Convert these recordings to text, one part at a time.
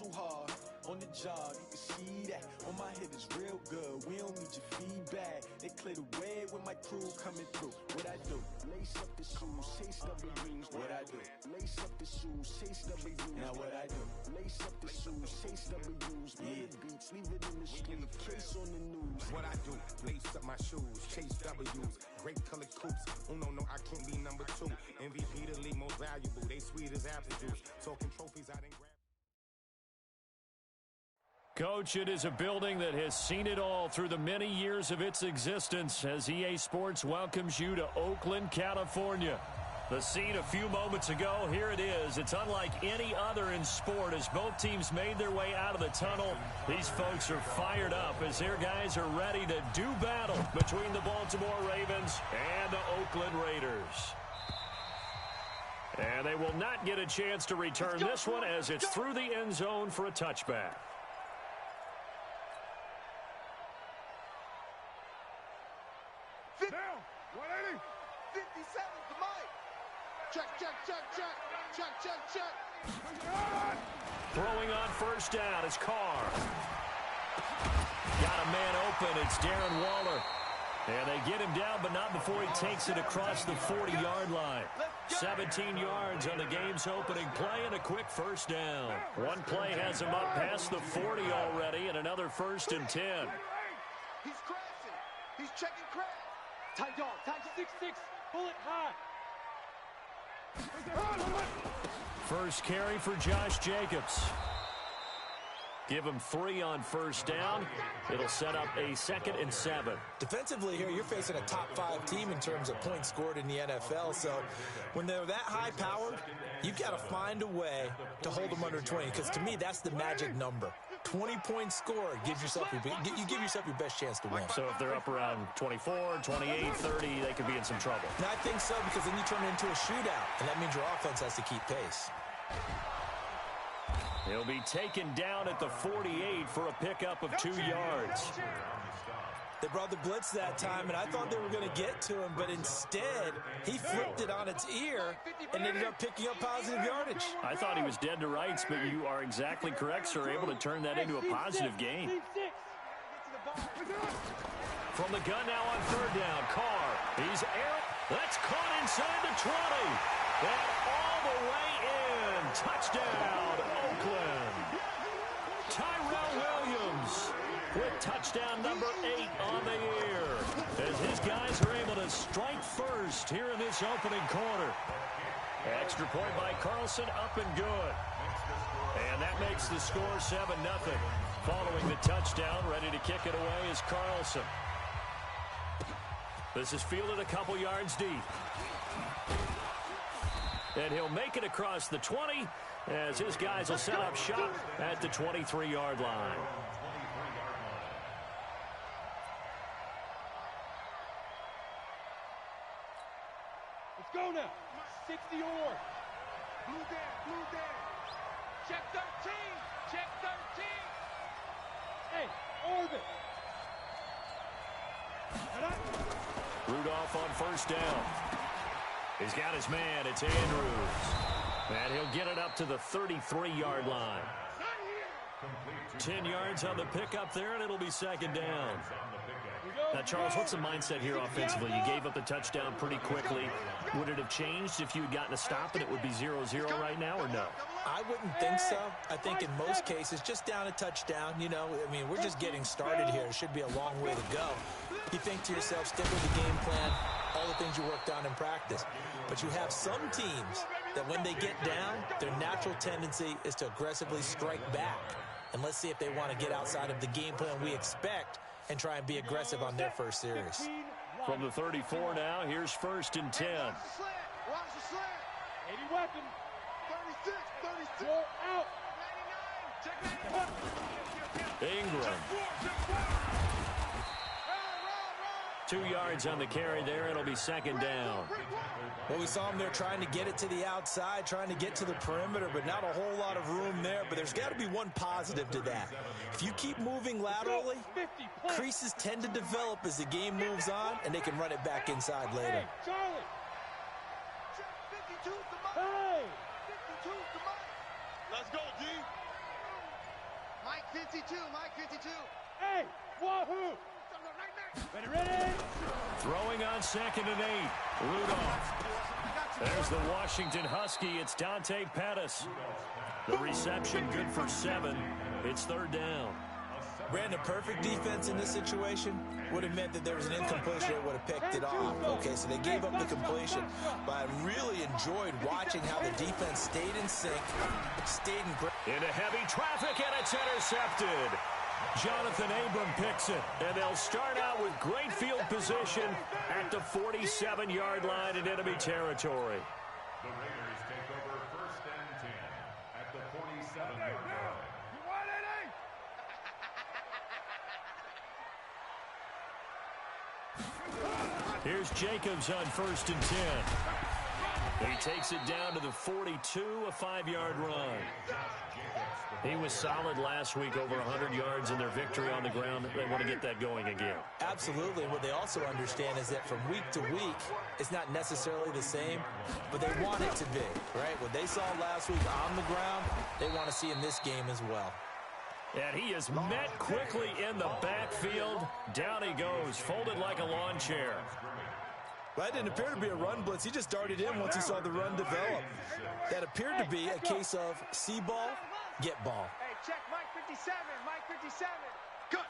hustle hard on the job, you can see that. On my head is real good, we don't need your feedback. They clear the way with my crew coming through. What I do? Lace up the shoes, chase W's. What I do? Lace up the shoes, chase W's. Now what I do? Lace up the shoes, chase W's. Yeah. Beats, leave it in the street, case on the news. What I do? Lace up my shoes, chase W's. Great colored coops. Oh no, I can't be number 2. MVP the league most valuable. They sweet as apple juice. Talking trophies I didn't grab. Coach, it is a building that has seen it all through the many years of its existence as EA Sports welcomes you to Oakland, California. The scene a few moments ago, here it is. It's unlike any other in sport as both teams made their way out of the tunnel. These folks are fired up as their guys are ready to do battle between the Baltimore Ravens and the Oakland Raiders. And they will not get a chance to return this one as it's through the end zone for a touchback. Down, 180. 57's the mic. Check. Throwing on first down is Carr. Got a man open. It's Darren Waller. And they get him down, but not before he takes it across the 40-yard line. 17 yards on the game's opening play and a quick first down. One play has him up past the 40 already and another 1st and 10. He's crashing. He's checking crash. Tight dog, tight 6'6", pull it high. First carry for Josh Jacobs. Give him 3 on first down. It'll set up a 2nd and 7. Defensively here, you're facing a top 5 team in terms of points scored in the NFL. So when they're that high-powered, you've got to find a way to hold them under 20. Because to me, that's the magic number. 20 points scored gives yourself you give yourself your best chance to win. So if they're up around 24, 28, 30, they could be in some trouble. And I think so, because then you turn it into a shootout, and that means your offense has to keep pace. He'll be taken down at the 48 for a pickup of 2 yards. They brought the blitz that time, and I thought they were going to get to him, but instead, he flipped it on its ear and ended up picking up positive yardage. I thought he was dead to rights, but you are exactly correct, sir. Able to turn that into a positive gain. From the gun now on 3rd down, Carr. He's aired. That's caught inside the 20. And all the way in. Touchdown, Oakland. Tyrell Williams with touchdown number 8 on the year as his guys are able to strike first here in this opening quarter. Extra point by Carlson, up and good. And that makes the score 7-0. Following the touchdown, ready to kick it away is Carlson. This is fielded a couple yards deep. And he'll make it across the 20 as his guys will set up shop at the 23-yard line. Let's go now. 60 or more. Blue down. Check 13. Check 13. Hey, orbit. Rudolph on first down. He's got his man. It's Andrews. And he'll get it up to the 33-yard line. 10 yards on the pickup there, and it'll be 2nd down. Now, Charles, what's the mindset here offensively? You gave up the touchdown pretty quickly. Would it have changed if you had gotten a stop and it would be 0-0 right now, or no? I wouldn't think so. I think in most cases, just down a touchdown, you know, I mean, we're just getting started here. It should be a long way to go. You think to yourself, stick with the game plan, all the things you worked on in practice. But you have some teams that when they get down, their natural tendency is to aggressively strike back. And let's see if they want to get outside of the game plan we expect and try and be aggressive on their first series. From the 34 now, here's 1st and 10. Watch the slant. 80 weapon. 36. Roll out. 99. Ingram. 2 yards on the carry there. It'll be 2nd down. Well, we saw him there trying to get it to the outside, trying to get to the perimeter, but not a whole lot of room there. But there's got to be one positive to that. If you keep moving laterally, creases tend to develop as the game moves on, and they can run it back inside later. Hey, Charlie. 52's the money. Hey. 52's the money. Let's go, D. Mike 52, Mike 52. Hey, wahoo! Ready. Throwing on 2nd and 8. Rudolph. There's the Washington Husky. It's Drnk08's Pettis. The reception good for 7. It's 3rd down. Brandon, perfect defense in this situation would have meant that there was an incompletion that would have picked it off. Okay, so they gave up the completion, but I really enjoyed watching how the defense stayed in sync, stayed in... Into heavy traffic, and it's intercepted. Jonathan Abram picks it, and they'll start out with great field position at the 47-yard line in enemy territory. The Raiders take over 1st and 10 at the 47-yard line. Here's Jacobs on 1st and 10. He takes it down to the 42, a 5-yard run. He was solid last week, over 100 yards in their victory on the ground. They want to get that going again. Absolutely. What they also understand is that from week to week, it's not necessarily the same, but they want it to be, right? What they saw last week on the ground, they want to see in this game as well. And he is met quickly in the backfield. Down he goes, folded like a lawn chair. That didn't appear to be a run blitz. He just darted in once he saw the run develop. That appeared to be a case of see ball, get ball. Hey, check Mike 57, Mike 57. Cut.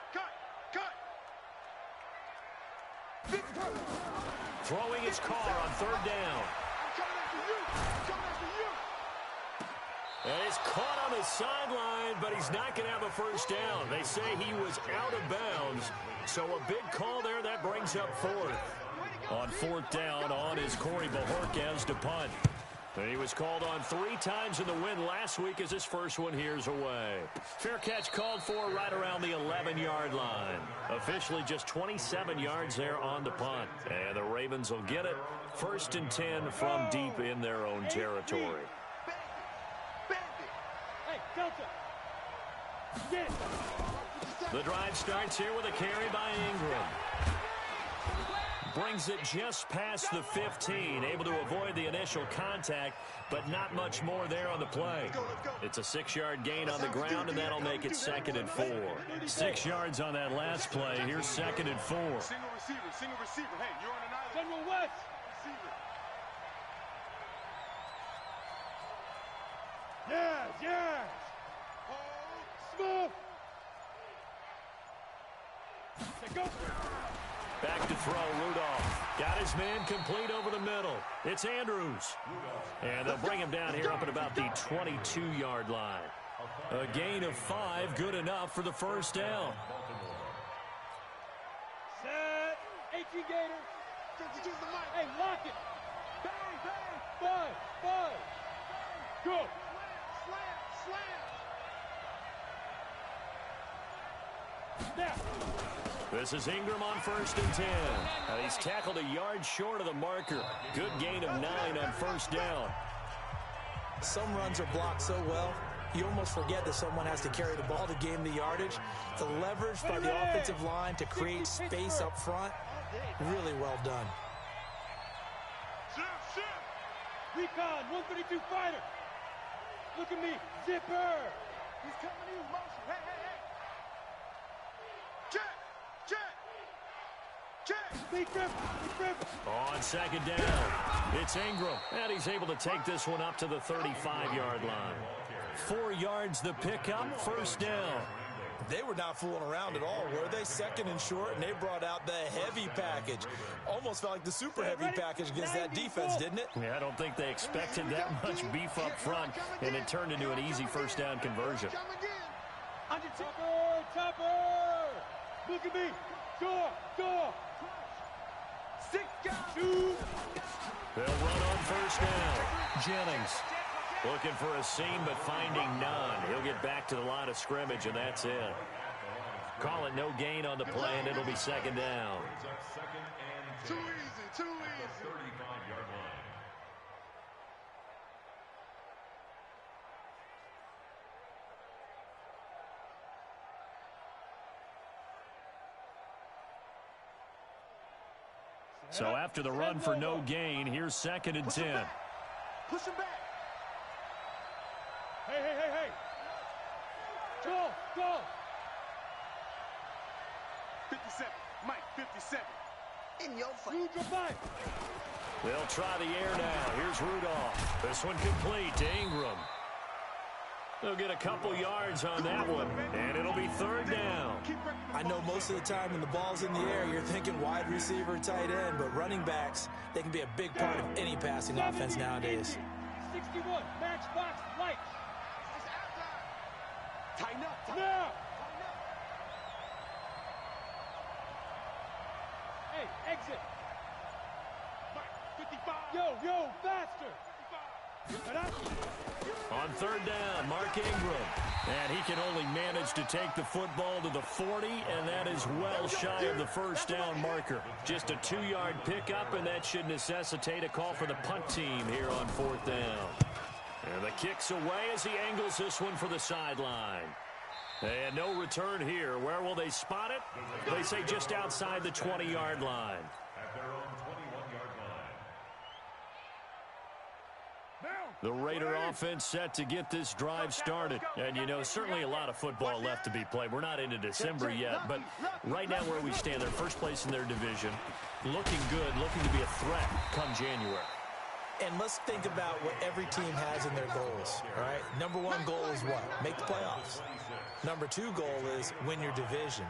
Throwing his car on 3rd down. I'm coming after you. And it's caught on the sideline, but he's not going to have a first down. They say he was out of bounds, so a big call there. That brings up 4th. On 4th down, on is Corey Bojorquez to punt. And he was called on 3 times in the win last week as his first one here's away. Fair catch called for right around the 11-yard line. Officially just 27 yards there on the punt. And the Ravens will get it. 1st and 10 from deep in their own territory. Hey, Delta. Get it. The drive starts here with a carry by Ingram. Brings it just past the 15, able to avoid the initial contact, but not much more there on the play. It's a 6-yard gain on the ground, and that'll make it 2nd and 4. 6 yards on that last play. Here's 2nd and 4. Single receiver. Hey, you're on an island. General West. Receiver. Yes. Smooth. Go. Back to throw, Rudolph. Got his man complete over the middle. It's Andrews. And they'll bring him down here up at about the 22-yard line. A gain of 5, good enough for the first down. Set. 18 Gators. Hey, lock it. Bang. 5. Go. Slam. Now. This is Ingram on 1st and 10. And he's tackled a yard short of the marker. Good gain of 9 on 1st down. Some runs are blocked so well, you almost forget that someone has to carry the ball to gain the yardage. The leverage by the offensive line to create space up front, really well done. Recon, 132 fighter. Look at me, zipper. He's coming to use motion. Hey. Check. On 2nd down, it's Ingram. And he's able to take this one up to the 35-yard line. 4 yards the pickup, 1st down. They were not fooling around at all, were they? 2nd and short, and they brought out the heavy package. Almost felt like the super heavy package against that defense, didn't it? Yeah, I don't think they expected that much beef up front, and it turned into an easy first down conversion. Topper! Look at me! Door! 6 guys! 2! They'll run on 1st down. Jennings looking for a seam, but finding none. He'll get back to the line of scrimmage, and that's it. Call it no gain on the play, and it'll be 2nd down. Too easy. 35-yard line. So after the run for no gain, here's 2nd and 10. Push him back. Hey. Go. 57. Mike, 57. In your face. Rudolph. They'll try the air now. Here's Rudolph. This one complete to Ingram. They'll get a couple yards on that one, and it'll be third down. I know most of the time when the ball's in the air, you're thinking wide receiver, tight end, but running backs, they can be a big part of any passing offense nowadays. 61, matchbox light. Tighten up. Now. Hey, exit. 55. Yo, faster. On third down, Mark Ingram. And he can only manage to take the football to the 40, and that is well shy of the first down marker. Just a 2-yard pickup, and that should necessitate a call for the punt team here on fourth down. And the kick's away as he angles this one for the sideline. And no return here. Where will they spot it? They say just outside the 20-yard line. At their own 21-yard line. The Raider offense set to get this drive started. And, you know, certainly a lot of football left to be played. We're not into December yet, but right now where we stand, they're first place in their division. Looking good, looking to be a threat come January. And let's think about what every team has in their goals, all right? Number one goal is what? Make the playoffs. Number two goal is win your division.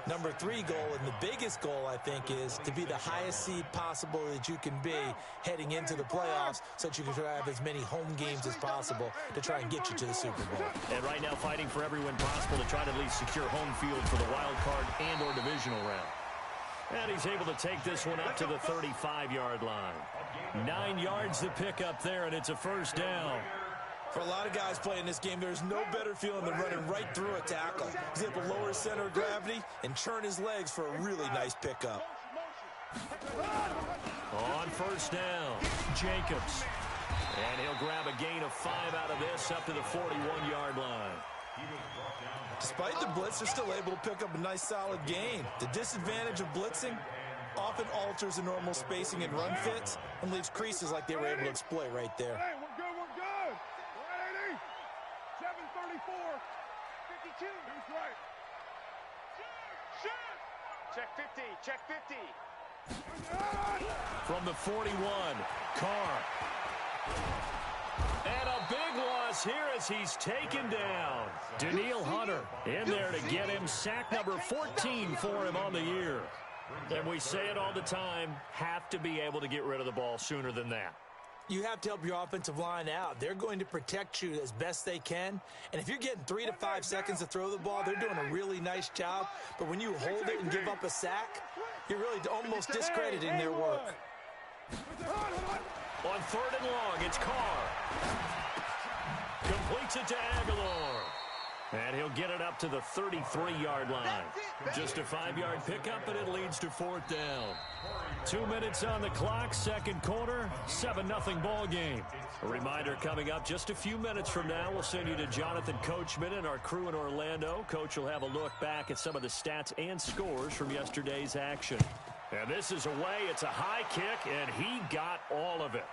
Number three goal, and the biggest goal, I think, is to be the highest seed possible that you can be heading into the playoffs so that you can try to have as many home games as possible to try and get you to the Super Bowl. And right now fighting for every win possible to try to at least secure home field for the wild card and or divisional round. And he's able to take this one up to the 35-yard line. 9 yards to pick up there, and it's a first down. For a lot of guys playing this game, there's no better feeling than running right through a tackle. He's able to lower his center of gravity and churn his legs for a really nice pickup. On first down, Jacobs. And he'll grab a gain of 5 out of this up to the 41-yard line. Despite the blitz, they're still able to pick up a nice solid gain. The disadvantage of blitzing often alters the normal spacing and run fits and leaves creases like they were able to exploit right there. Hey, we're good. 180. 734. 52. That's right. Check 50. Check 50. From the 41, Carr. And a big loss here as he's taken down. Daniil Hunter in there to get him sack number 14 for him on the year. And we say it all the time, have to be able to get rid of the ball sooner than that. You have to help your offensive line out. They're going to protect you as best they can. And if you're getting 3 to 5 seconds to throw the ball, they're doing a really nice job. But when you hold it and give up a sack, you're really almost discrediting their work. On third and long, it's Carr. Completes it to Aguilar. And he'll get it up to the 33-yard line. Just a 5-yard pickup, and it leads to fourth down. 2 minutes on the clock, second quarter, 7-0 ball game. A reminder coming up just a few minutes from now, we'll send you to Jonathan Coachman and our crew in Orlando. Coach will have a look back at some of the stats and scores from yesterday's action. And this is away. It's a high kick, and he got all of it.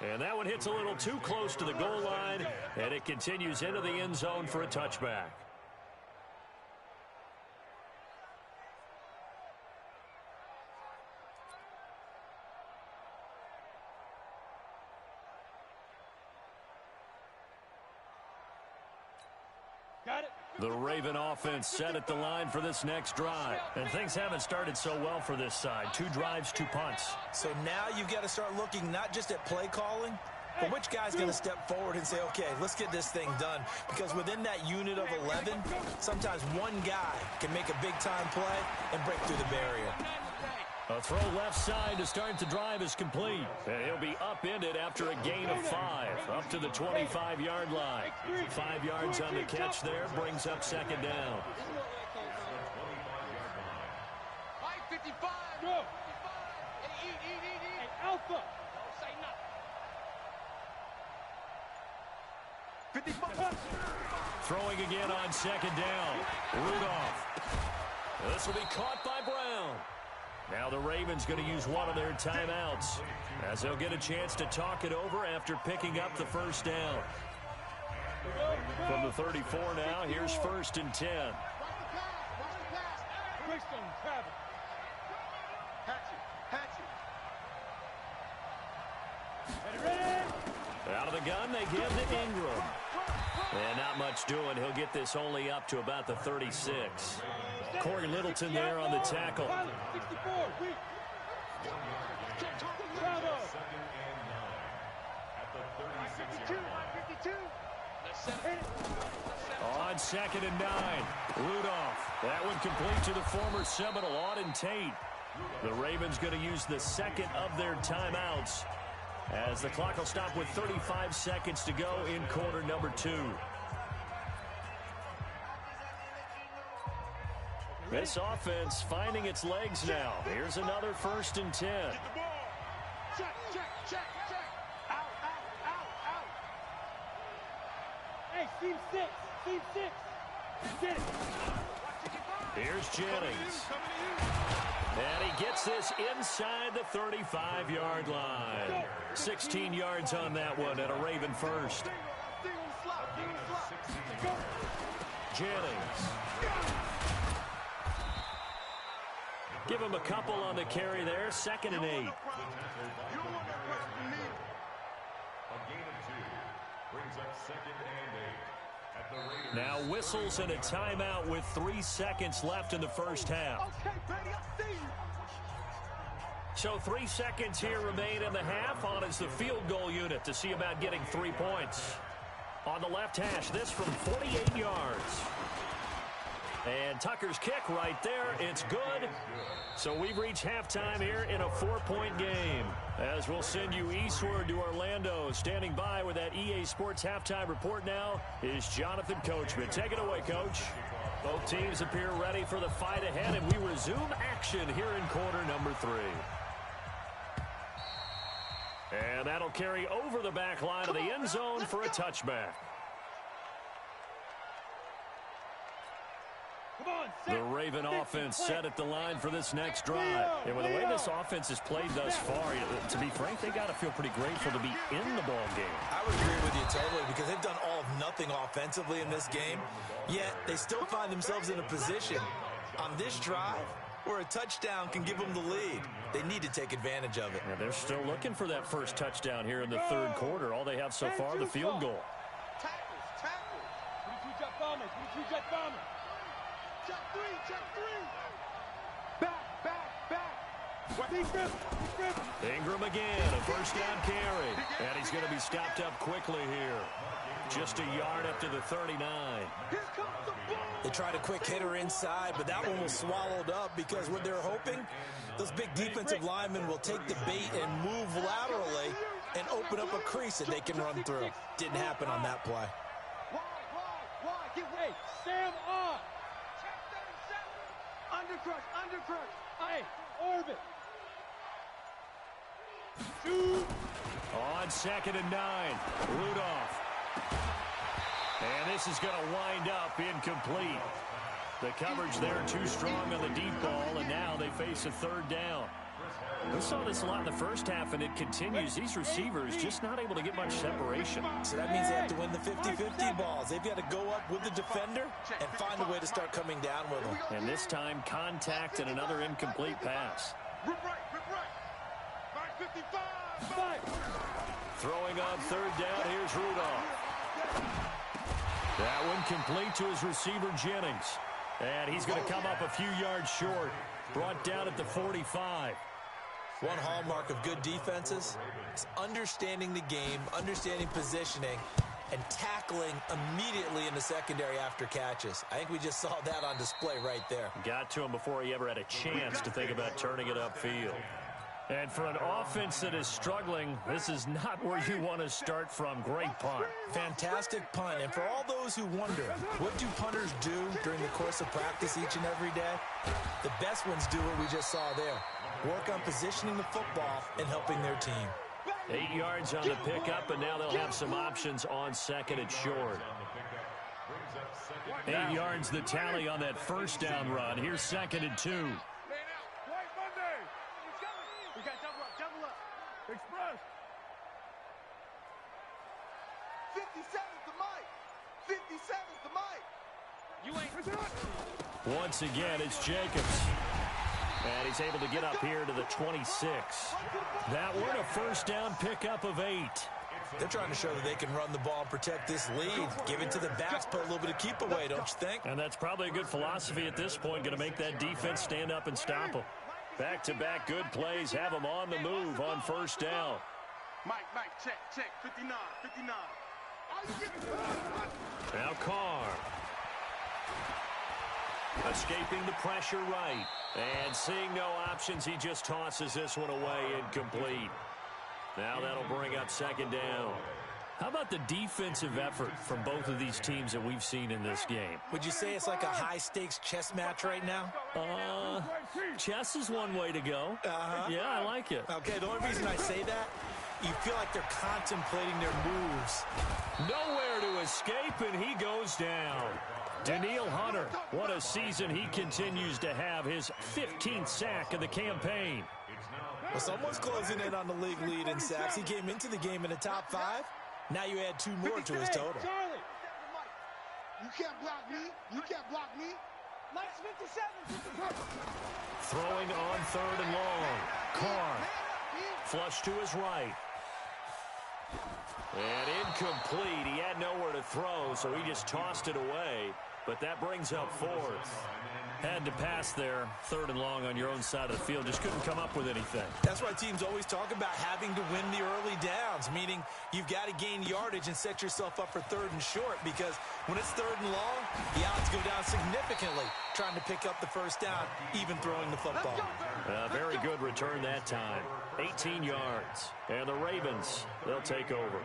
And that one hits a little too close to the goal line, and it continues into the end zone for a touchback. Got it. The Raven offense set at the line for this next drive. And things haven't started so well for this side. 2 drives, 2 punts. So now you've got to start looking not just at play calling, but which guy's going to step forward and say, okay, let's get this thing done. Because within that unit of 11, sometimes one guy can make a big-time play and break through the barrier. A throw left side to start the drive is complete. And he'll be upended after a gain of 5, up to the 25-yard line. 5 yards on the catch there, brings up second down. 55. Go. Hey, Alpha. Don't say nothing. 55. Throwing again on second down. Rudolph. This will be caught by Brown. Now the Ravens going to use one of their timeouts as they'll get a chance to talk it over after picking up the first down. From the 34 now, here's 1st and 10. Brixton, Travis. Hatchet. Ready? Out of the gun, they give to Ingram. And not much doing. He'll get this only up to about the 36. Corey Littleton there on the tackle. 64, weak. Bravo. On 2nd and 9, Rudolph. That one complete to the former Seminole, Auden Tate. The Ravens going to use the second of their timeouts as the clock will stop with 35 seconds to go in quarter number 2. This offense finding its legs now. Here's another 1st and 10. Check. Out. Hey, seam 6. Get it. Here's Jennings. And he gets this inside the 35-yard line. 16 yards on that one and a Raven first. Jennings. Give him a couple on the carry there. 2nd and 8. Now whistles and a timeout with 3 seconds left in the first half. So 3 seconds here remain in the half. On is the field goal unit to see about getting 3 points. On the left hash, this from 48 yards. And Tucker's kick right there. It's good. So we've reached halftime here in a 4-point game. As we'll send you eastward to Orlando. Standing by with that EA Sports halftime report now is Jonathan Coachman. Take it away, Coach. Both teams appear ready for the fight ahead, and we resume action here in quarter number 3. And that'll carry over the back line of the end zone for a touchback. The Raven offense set at the line for this next drive. And with the way this offense has played thus far, to be frank, they got to feel pretty grateful to be in the ball game. I would agree with you totally because they've done all of nothing offensively in this game, yet they still find themselves in a position on this drive where a touchdown can give them the lead. They need to take advantage of it. And they're still looking for that first touchdown here in the third quarter. All they have so far, the field goal. Tackles. 22 jet bombers. Check three. Back. Ingram again, a first down carry. And he's going to be stopped up quickly here. Just a yard up to the 39. Here comes the ball. They tried a quick hitter inside, but that one was swallowed up because what they're hoping, those big defensive linemen will take the bait and move laterally and open up a crease that they can run through. Didn't happen on that play. Why? Get Hey, Sam on. Undercrush. Hey, orbit. Shoot. On 2nd and 9, Rudolph. And this is going to wind up incomplete. The coverage there too strong on the deep ball, and now they face a third down. We saw this a lot in the first half, and it continues. These receivers just not able to get much separation. So that means they have to win the 50-50 balls. They've got to go up with the defender and find a way to start coming down with them. And this time, contact and another incomplete pass. Rip right. 5. Throwing on third down, here's Rudolph. That one complete to his receiver, Jennings. And he's going to come up a few yards short. Brought down at the 45. One hallmark of good defenses is understanding the game, understanding positioning, and tackling immediately in the secondary after catches. I think we just saw that on display right there. Got to him before he ever had a chance to think about turning it upfield. And for an offense that is struggling, this is not where you want to start from. Great punt. Fantastic punt. And for all those who wonder, what do punters do during the course of practice each and every day? The best ones do what we just saw there. Work on positioning the football and helping their team. 8 yards on the pickup, and now they'll have some options on 2nd and short. 8 yards the tally on that first down run. Here's 2nd and 2. Double up. Express. 50 seconds to Mike. 57's the mic. You ain't. Once again, it's Jacobs. And he's able to get up here to the 26. That one, a first down pickup of 8. They're trying to show that they can run the ball and protect this lead. Give it to the backs, put a little bit of keep away, don't you think? And that's probably a good philosophy at this point, going to make that defense stand up and stop them. Back-to-back good plays, have them on the move on first down. Mike, check, 59. Now Carr. Escaping the pressure right. And seeing no options, he just tosses this one away incomplete. Now that'll bring up second down. How about the defensive effort from both of these teams that we've seen in this game? Would you say it's like a high-stakes chess match right now? Chess is one way to go. Yeah, I like it. Okay, the only reason I say that, you feel like they're contemplating their moves. Nowhere to escape, and he goes down. Daniil Hunter, what a season he continues to have, his 15th sack of the campaign. Well, someone's closing in on the league lead in sacks. He came into the game in the top 5. Now you add 2 more to his total. Charlie. You can't block me. Mike's 57. Throwing on third and long. Carr. Flush to his right. And incomplete. He had nowhere to throw, so he just tossed it away. But that brings up fourth. Had to pass there, third and long on your own side of the field. Just couldn't come up with anything. That's why teams always talk about having to win the early downs, meaning you've got to gain yardage and set yourself up for third and short, because when it's third and long, the odds go down significantly trying to pick up the first down, even throwing the football. Very good return that time. 18 yards. And the Ravens, they'll take over.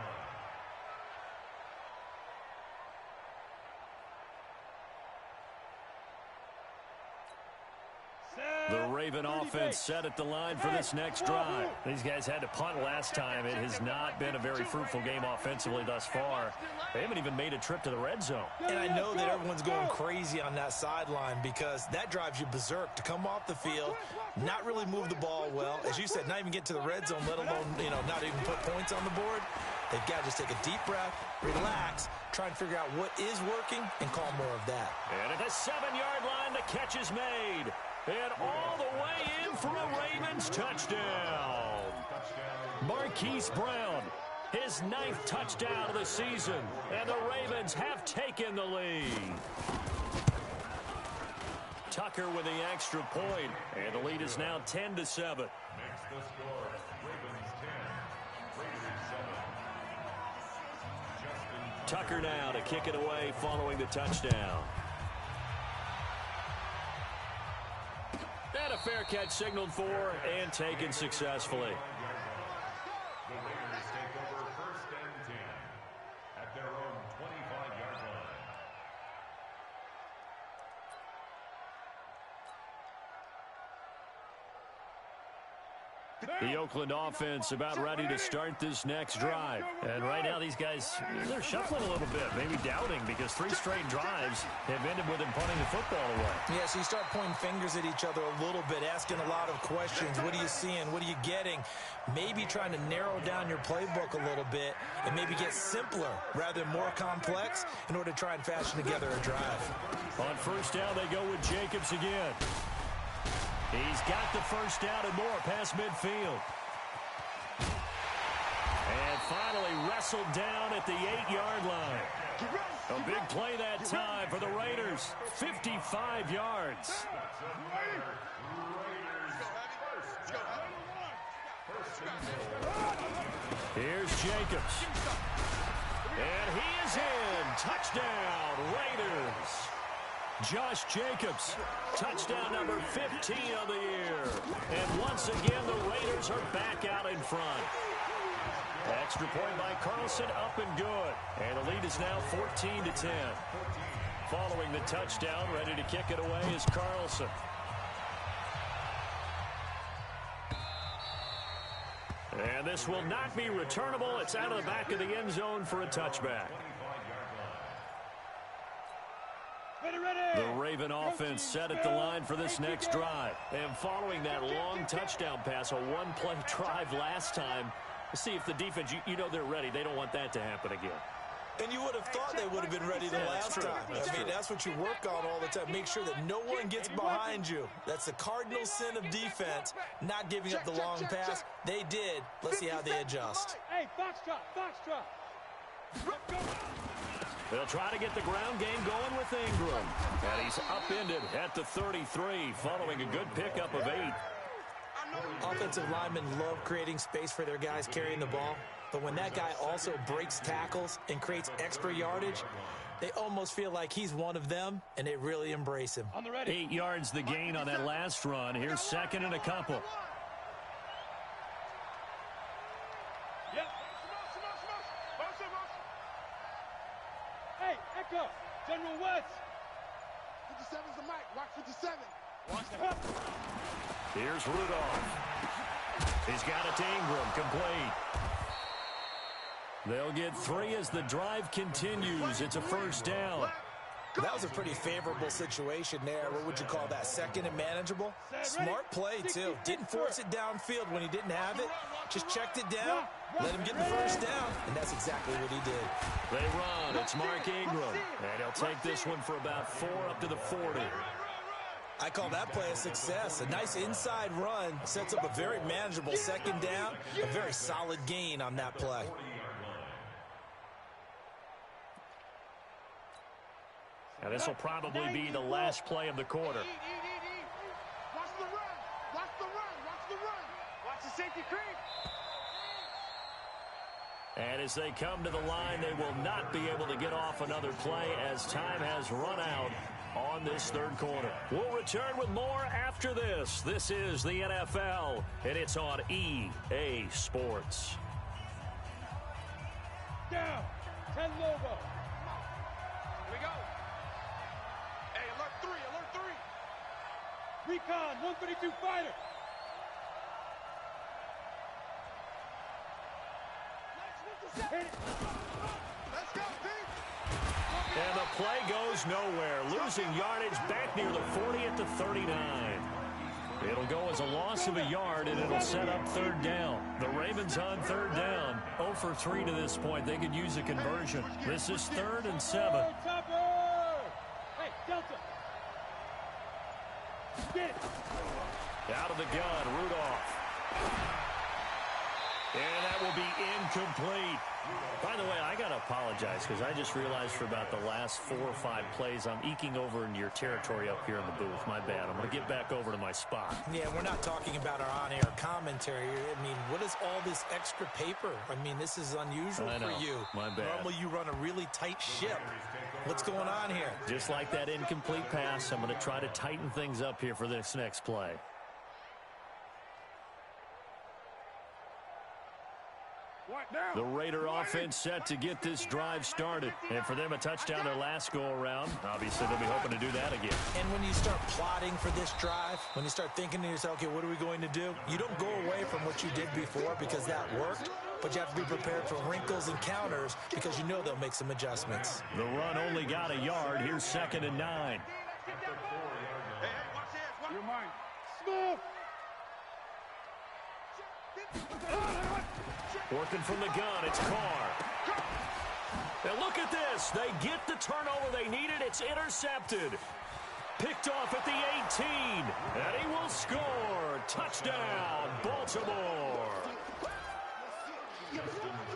The Raven offense set at the line for this next drive. These guys had to punt last time. It has not been a very fruitful game offensively thus far. They haven't even made a trip to the red zone. And I know that everyone's going crazy on that sideline because that drives you berserk to come off the field, not really move the ball well. As you said, not even get to the red zone, let alone, not even put points on the board. They've got to just take a deep breath, relax, try and figure out what is working, and call more of that. And at the 7-yard line, the catch is made. And all the way in for a Ravens touchdown. Marquise Brown, his 9th touchdown of the season. And the Ravens have taken the lead. Tucker with the extra point. And the lead is now 10-7. Makes the score. Ravens 10, Raiders 7. Tucker now to kick it away following the touchdown. And a fair catch signaled for and taken successfully. The Raiders take over first and 10 at their own 25-yard line. The Oakland offense about ready to start this next drive. And right now these guys, they're shuffling a little bit, maybe doubting, because 3 straight drives have ended with them punting the football away. Yeah, so you start pointing fingers at each other a little bit, asking a lot of questions. What are you seeing? What are you getting? Maybe trying to narrow down your playbook a little bit and maybe get simpler rather than more complex in order to try and fashion together a drive. On first down, they go with Jacobs again. He's got the first down and more past midfield. And finally wrestled down at the 8-yard line. A big play that time for the Raiders. 55 yards. Here's Jacobs. And he is in. Touchdown, Raiders. Josh Jacobs, touchdown number 15 of the year. And once again, the Raiders are back out in front. Extra point by Carlson, up and good. And the lead is now 14-10. Following the touchdown, ready to kick it away is Carlson. And this will not be returnable. It's out of the back of the end zone for a touchback. The Raven offense set at the line for this next drive. And following that long touchdown pass, a one-play drive last time, see if the defense, you know they're ready. They don't want that to happen again. And you would have thought they would have been ready the last time. I mean, that's what you work on all the time. Make sure that no one gets behind you. That's the cardinal sin of defense, not giving up the long pass. They did. Let's see how they adjust. Hey, foxtrot. They'll try to get the ground game going with Ingram. And he's upended at the 33, following a good pickup of 8. Offensive linemen love creating space for their guys carrying the ball. But when that guy also breaks tackles and creates extra yardage, they almost feel like he's one of them, and they really embrace him. 8 yards the gain on that last run. Here's second and a couple. Hey, Echo, General West. 57's the mic. Watch 57. Watch the help. Here's Rudolph. He's got it to Ingram, complete. They'll get 3 as the drive continues. It's a first down. That was a pretty favorable situation there. What would you call that? Second and manageable? Smart play, too. Didn't force it downfield when he didn't have it. Just checked it down, let him get the first down, and that's exactly what he did. They run. It's Mark Ingram. And he'll take this one for about 4 up to the 40. I call that play a success. A nice inside run sets up a very manageable second down, a very solid gain on that play. And this will probably be the last play of the quarter. Watch the run. Watch the run. Watch the run. Watch the safety creep. And as they come to the line, they will not be able to get off another play as time has run out on this third quarter. We'll return with more after this. This is the NFL, and it's on EA Sports. Down. 10 logo. Here we go. Hey, alert 3. Alert 3. Recon, 132 fighter. Hit it. Let's go, Pete. And the play goes nowhere. Losing yardage back near the 40 at the 39. It'll go as a loss of a yard, and it'll set up third down. The Ravens on third down. 0 for 3 to this point. They could use a conversion. This is 3rd and 7. Hey, Delta. Get it. Out of the gun, Rudolph. And that will be incomplete. By the way, I got to apologize because I just realized for about the last 4 or 5 plays, I'm eking over into your territory up here in the booth. My bad. I'm going to get back over to my spot. Yeah, we're not talking about our on-air commentary. I mean, what is all this extra paper? I mean, this is unusual for you. My bad. Normally you run a really tight ship. What's going on here? Just like that incomplete pass, I'm going to try to tighten things up here for this next play. The Raider offense set to get this drive started. And for them, a touchdown their last go-around. Obviously, they'll be hoping to do that again. And when you start plotting for this drive, when you start thinking to yourself, okay, what are we going to do? You don't go away from what you did before because that worked, but you have to be prepared for wrinkles and counters because you know they'll make some adjustments. The run only got a yard. Here's 2nd and 9. Hey, watch this. You're mine. Smooth. Working from the gun, it's Carr. Now look at this. They get the turnover they needed. It's intercepted. Picked off at the 18. And he will score. Touchdown, Baltimore.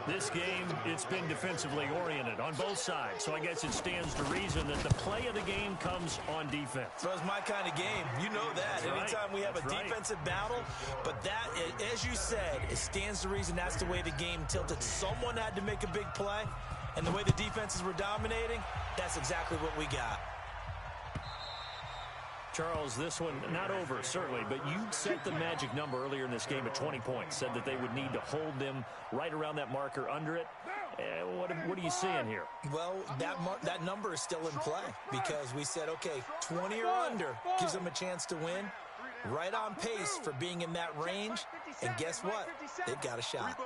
This game, it's been defensively oriented on both sides. So I guess it stands to reason that the play of the game comes on defense. So it's my kind of game. You know that. That's Anytime we have a defensive battle, but that, as you said, it stands to reason that's the way the game tilted. Someone had to make a big play, and the way the defenses were dominating, that's exactly what we got. Charles, this one not over, certainly, but you set the magic number earlier in this game at 20 points, said that they would need to hold them right around that marker under it. What are you seeing here? Well, that number is still in play because we said, okay, 20 or under gives them a chance to win. Right on pace for being in that range, and guess what? They've got a shot.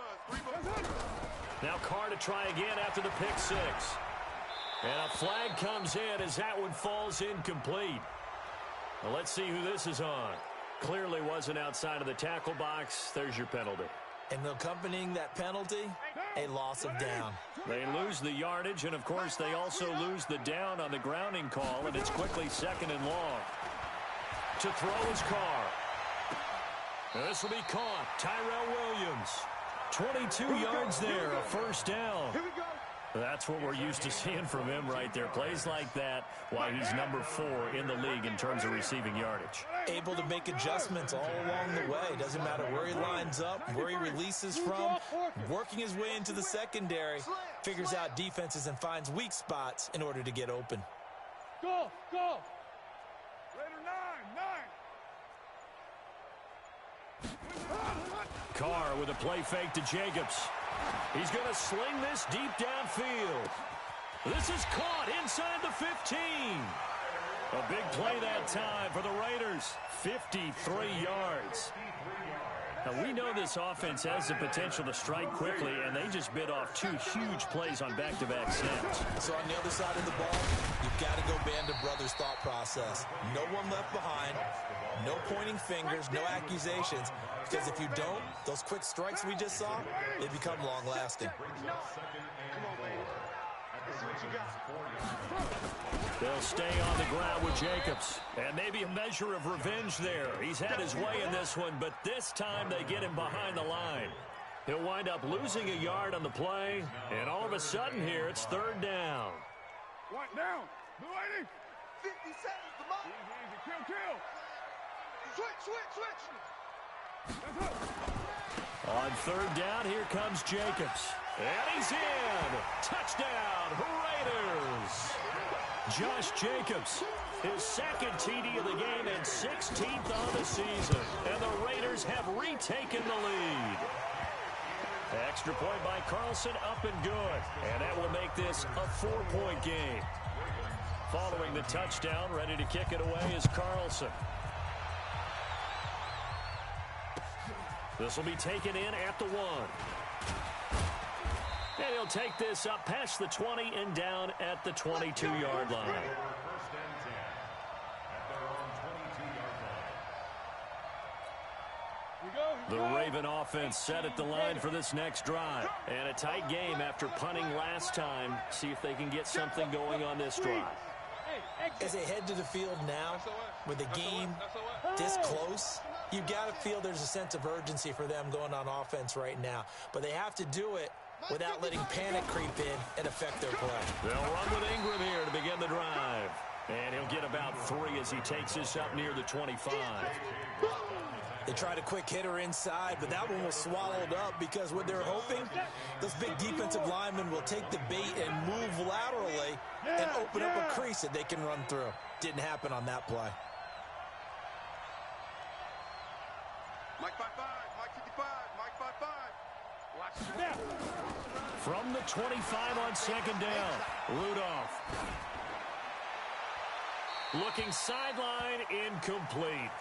Now Carr to try again after the pick six. And a flag comes in as that one falls incomplete. Well, let's see who this is on. Clearly wasn't outside of the tackle box. There's your penalty. And accompanying that penalty, a loss of down. They lose the yardage, and, of course, they also lose the down on the grounding call, and it's quickly 2nd and long. To throw is Carr. This will be caught. Tyrell Williams. 22 yards there, a first down. Here we go. That's what we're used to seeing from him right there. Plays like that, why he's number 4 in the league in terms of receiving yardage. Able to make adjustments all along the way. Doesn't matter where he lines up, where he releases from, working his way into the secondary, figures out defenses and finds weak spots in order to get open. Go, go. Raider 9. Carr with a play fake to Jacobs. He's going to sling this deep downfield. This is caught inside the 15. A big play that time for the Raiders. 53 yards. Now, we know this offense has the potential to strike quickly, and they just bit off 2 huge plays on back-to-back snaps. So on the other side of the ball, you've got to go band of brothers thought process. No one left behind, no pointing fingers, no accusations, because if you don't, those quick strikes we just saw, they become long-lasting. Come on, baby. Let's see what you got. They'll stay on the ground with Jacobs. And maybe a measure of revenge there. He's had his way in this one, but this time they get him behind the line. He'll wind up losing a yard on the play, and all of a sudden here, it's 3rd down. One down. Blue 80. 50 seconds to mark. Easy. Kill. Switch. On 3rd down, here comes Jacobs. And he's in. Touchdown, Raiders. Josh Jacobs, his 2nd TD of the game and 16th on the season. And the Raiders have retaken the lead. Extra point by Carlson, up and good. And that will make this a 4-point game. Following the touchdown, ready to kick it away is Carlson. This will be taken in at the 1. And he'll take this up past the 20 and down at the 22-yard line. First and 10 at their own 22-yard line. The Raven offense set at the line for this next drive. And a tight game after punting last time. See if they can get something going on this drive. As they head to the field now, with the game this close, you've got to feel there's a sense of urgency for them going on offense right now. But they have to do it without letting panic creep in and affect their play. They'll run with Ingram here to begin the drive. And he'll get about 3 as he takes this up near the 25. They tried a quick hitter inside, but that one was swallowed up because what they're hoping, those big defensive linemen will take the bait and move laterally and open up a crease that they can run through. Didn't happen on that play. Mike 55, Mike 55, Mike 55. Watch it. From the 25 on 2nd down, Rudolph. Looking sideline, incomplete.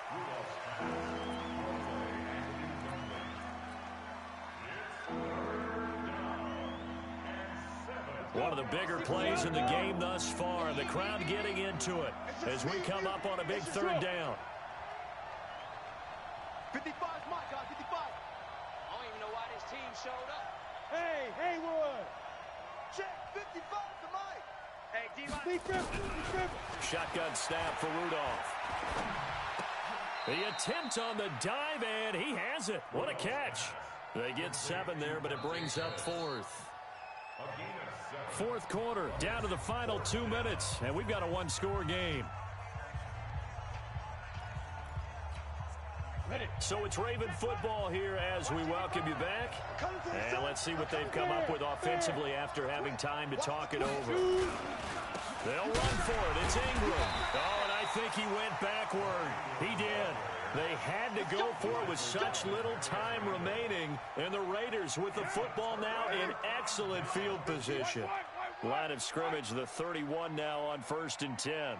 One of the bigger plays in the game thus far. The crowd getting into it as we come up on a big 3rd down. 55's my guy, 55. I don't even know why this team showed up. Hey, Haywood. Check, 55 to Mike. Hey, D-Line. Defense. Shotgun snap for Rudolph. The attempt on the dive, and he has it. What a catch. They get 7 there, but it brings up 4th. 4th quarter, down to the final 2 minutes, and we've got a 1-score game. So it's Raven football here as we welcome you back. And let's see what they've come up with offensively after having time to talk it over. They'll run for it. It's Ingram. Oh, and I think he went backward. He did. They had to go for it with such little time remaining. And the Raiders with the football now in excellent field position. Line of scrimmage, the 31 now on 1st and 10.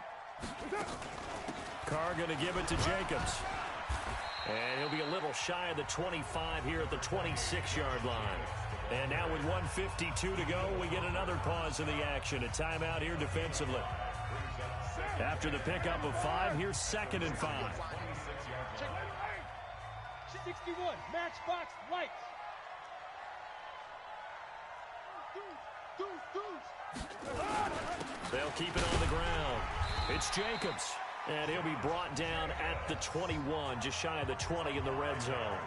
Carr going to give it to Jacobs. And he'll be a little shy of the 25 here at the 26-yard line. And now with 1:52 to go, we get another pause in the action. A timeout here defensively. After the pickup of 5, here's 2nd and 5. 61, matchbox lights. They'll keep it on the ground. It's Jacobs, and he'll be brought down at the 21, just shy of the 20 in the red zone.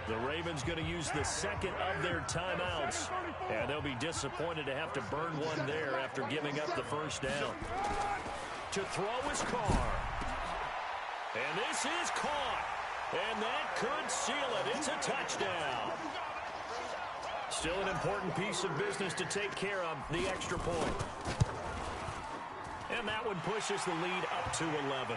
The Ravens going to use the second of their timeouts, and they'll be disappointed to have to burn one there after giving up the first down. To throw is Carr. And this is caught. And that could seal it. It's a touchdown. Still an important piece of business to take care of, the extra point. And that one pushes the lead up to 11.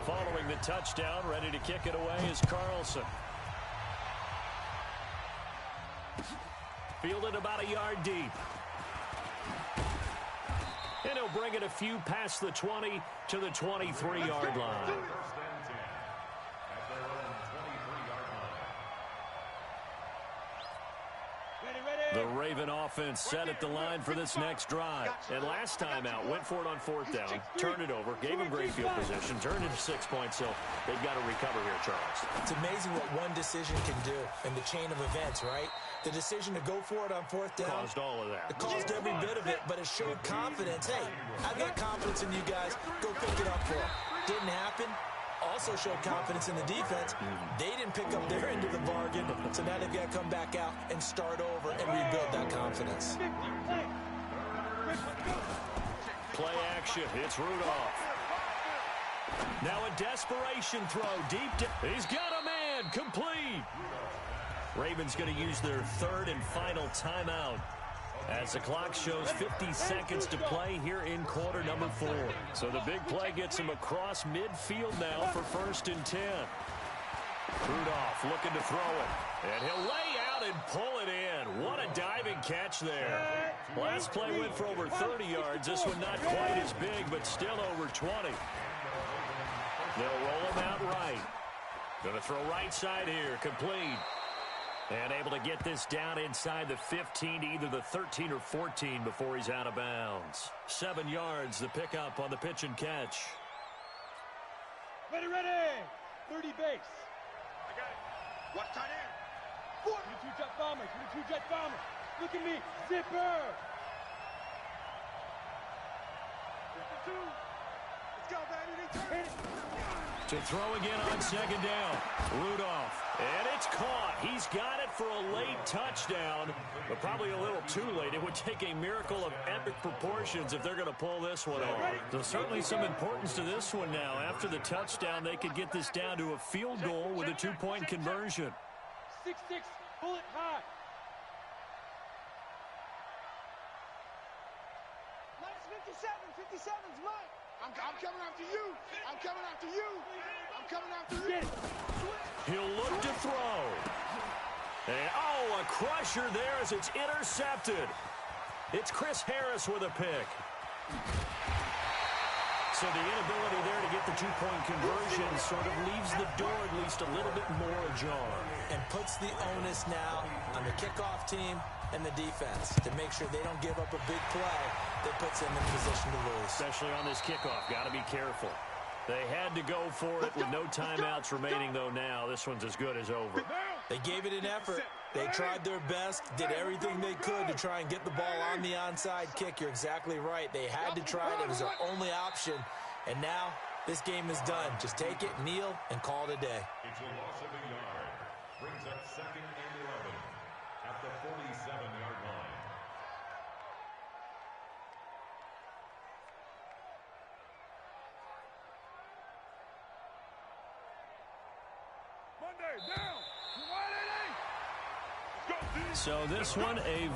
Following the touchdown, ready to kick it away is Carlson. Fielded about a yard deep. And he'll bring it a few past the 20 to the 23-yard line. The Raven offense set at the line for this next drive. And last time out, went for it on fourth down, turned it over, gave him great field position, turned into 6 points, so they've got to recover here, Charles. It's amazing what one decision can do in the chain of events, right? The decision to go for it on fourth down. Caused all of that. It caused every bit of it, but it showed confidence. Hey, I've got confidence in you guys. Go pick it up for them. Didn't happen. Also showed confidence in the defense. They didn't pick up their end of the bargain, so now they've got to come back out and start over and rebuild that confidence. Play action. It's Rudolph. Now a desperation throw deep. He's got a man. Complete. Ravens going to use their third and final timeout as the clock shows 50 seconds to play here in quarter number 4. So the big play gets him across midfield now for 1st and 10. Rudolph looking to throw it, and he'll lay out and pull it in. What a diving catch there. Last play went for over 30 yards. This one not quite as big, but still over 20. They'll roll him out right. Going to throw right side here, complete. And able to get this down inside the 15 to either the 13 or 14 before he's out of bounds. 7 yards, the pickup on the pitch and catch. Ready. 30 base. I got it. Watch tight end. 22 jet bomber. 22 jet bomber. Look at me. Zipper. 52. Let's go, baby. To throw again on second down. Rudolph. And it's caught. He's got it for a late touchdown, but probably a little too late. It would take a miracle of epic proportions if they're going to pull this one off. There's certainly some importance to this one now. After the touchdown, they could get this down to a field goal with a 2-point conversion. 6-6. Pull it high. Minus 57. 57's mine. I'm coming after you. I'm coming after you. I'm coming after you. He'll look to throw. And, oh, a crusher there as it's intercepted. It's Chris Harris with a pick. So the inability there to get the 2-point conversion sort of leaves the door at least a little bit more ajar. And puts the onus now on the kickoff team and the defense to make sure they don't give up a big play that puts them in position to lose. Especially on this kickoff. Got to be careful. They had to go for it with no timeouts remaining, though, now. This one's as good as over. They gave it an effort. They tried their best, did everything they could to try and get the ball on the onside kick. You're exactly right. They had to try it. It was their only option. And now this game is done. Just take it, kneel, and call it a day. It's a loss of a yard. Brings up 2nd and 11 at the 47-yard line. Monday, down. So this one, a